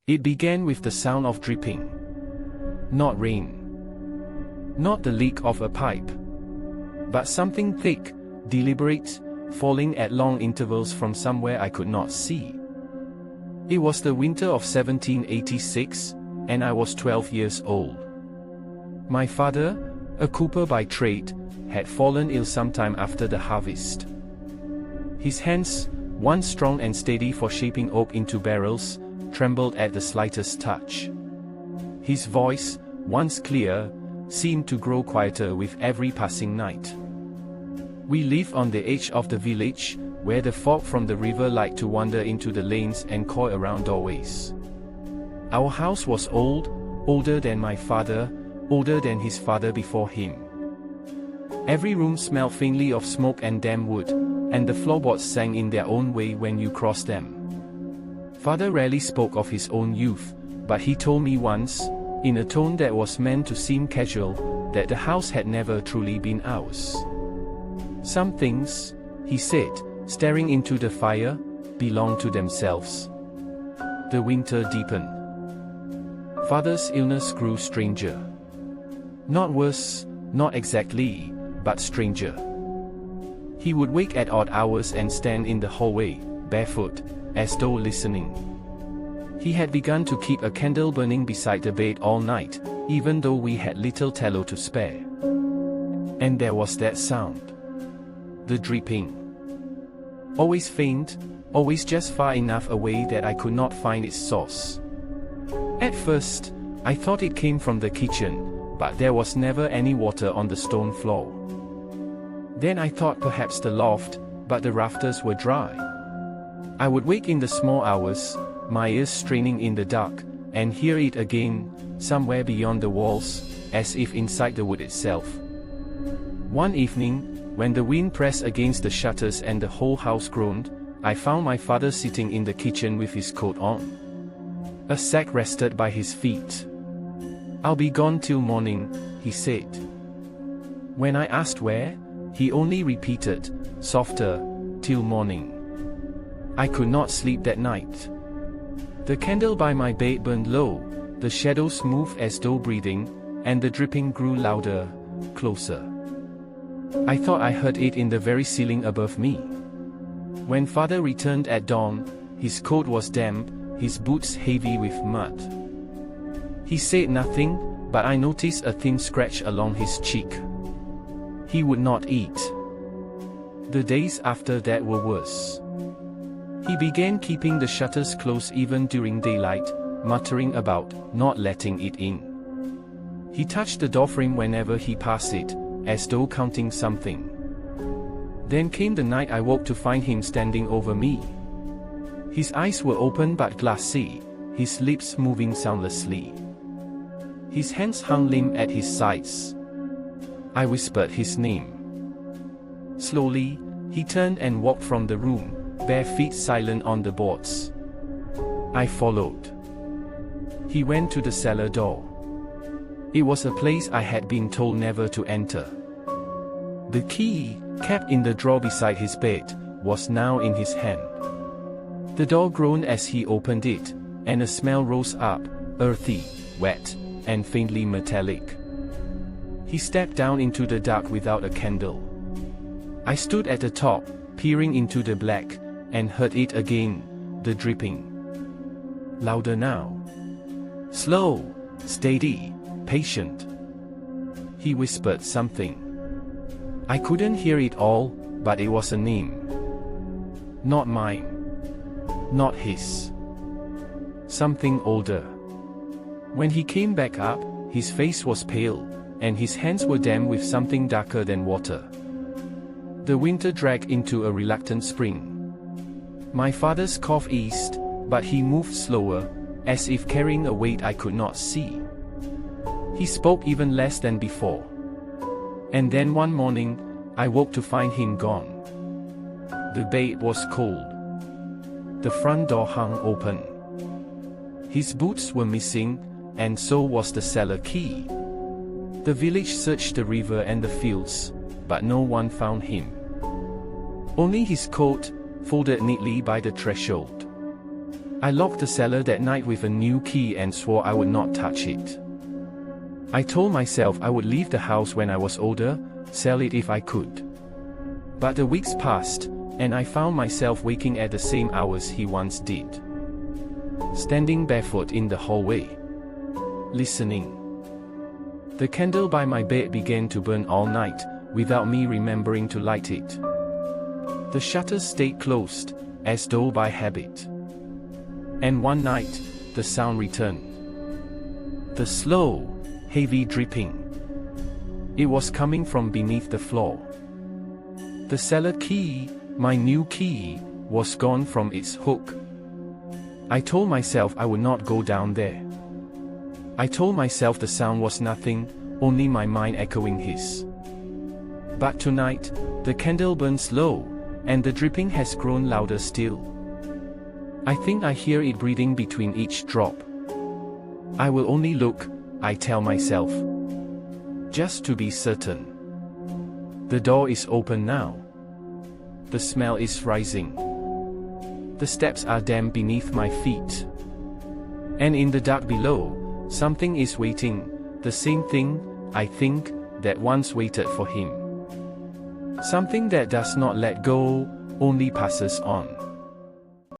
It began with the sound of dripping. Not rain. Not the leak of a pipe. But something thick, deliberate, falling at long intervals from somewhere I could not see. It was the winter of 1786, and I was 12 years old. My father, a cooper by trade, had fallen ill sometime after the harvest. His hands, once strong and steady for shaping oak into barrels, trembled at the slightest touch. His voice, once clear, seemed to grow quieter with every passing night. We lived on the edge of the village, where the fog from the river liked to wander into the lanes and coil around doorways. Our house was old, older than my father, older than his father before him. Every room smelled faintly of smoke and damp wood, and the floorboards sang in their own way when you crossed them. Father rarely spoke of his own youth, but he told me once, in a tone that was meant to seem casual, that the house had never truly been ours. Some things, he said, staring into the fire, belonged to themselves. The winter deepened. Father's illness grew stranger. Not worse, not exactly, but stranger. He would wake at odd hours and stand in the hallway, barefoot, as though listening. He had begun to keep a candle burning beside the bed all night, even though we had little tallow to spare. And there was that sound. The dripping. Always faint, always just far enough away that I could not find its source. At first, I thought it came from the kitchen, but there was never any water on the stone floor. Then I thought perhaps the loft, but the rafters were dry. I would wake in the small hours, my ears straining in the dark, and hear it again, somewhere beyond the walls, as if inside the wood itself. One evening, when the wind pressed against the shutters and the whole house groaned, I found my father sitting in the kitchen with his coat on. A sack rested by his feet. "I'll be gone till morning," he said. When I asked where, he only repeated, softer, "till morning." I could not sleep that night. The candle by my bed burned low, the shadows moved as though breathing, and the dripping grew louder, closer. I thought I heard it in the very ceiling above me. When father returned at dawn, his coat was damp, his boots heavy with mud. He said nothing, but I noticed a thin scratch along his cheek. He would not eat. The days after that were worse. He began keeping the shutters closed even during daylight, muttering about not letting it in. He touched the doorframe whenever he passed it, as though counting something. Then came the night I woke to find him standing over me. His eyes were open but glassy, his lips moving soundlessly. His hands hung limp at his sides. I whispered his name. Slowly, he turned and walked from the room, bare feet silent on the boards. I followed. He went to the cellar door. It was a place I had been told never to enter. The key, kept in the drawer beside his bed, was now in his hand. The door groaned as he opened it, and a smell rose up, earthy, wet, and faintly metallic. He stepped down into the dark without a candle. I stood at the top, peering into the black, and heard it again, the dripping. Louder now. Slow, steady, patient. He whispered something. I couldn't hear it all, but it was a name. Not mine. Not his. Something older. When he came back up, his face was pale, and his hands were damp with something darker than water. The winter dragged into a reluctant spring. My father's cough eased, but he moved slower, as if carrying a weight I could not see. He spoke even less than before. And then one morning, I woke to find him gone. The bed was cold. The front door hung open. His boots were missing, and so was the cellar key. The village searched the river and the fields, but no one found him. Only his coat, folded neatly by the threshold. I locked the cellar that night with a new key and swore I would not touch it. I told myself I would leave the house when I was older, sell it if I could. But the weeks passed, and I found myself waking at the same hours he once did. Standing barefoot in the hallway. Listening. The candle by my bed began to burn all night, without me remembering to light it. The shutters stayed closed, as though by habit. And one night, the sound returned. The slow, heavy dripping. It was coming from beneath the floor. The cellar key, my new key, was gone from its hook. I told myself I would not go down there. I told myself the sound was nothing, only my mind echoing his. But tonight, the candle burns low, and the dripping has grown louder still. I think I hear it breathing between each drop. I will only look, I tell myself. Just to be certain. The door is open now. The smell is rising. The steps are damp beneath my feet. And in the dark below, something is waiting, the same thing, I think, that once waited for him. Something that does not let go, only passes on.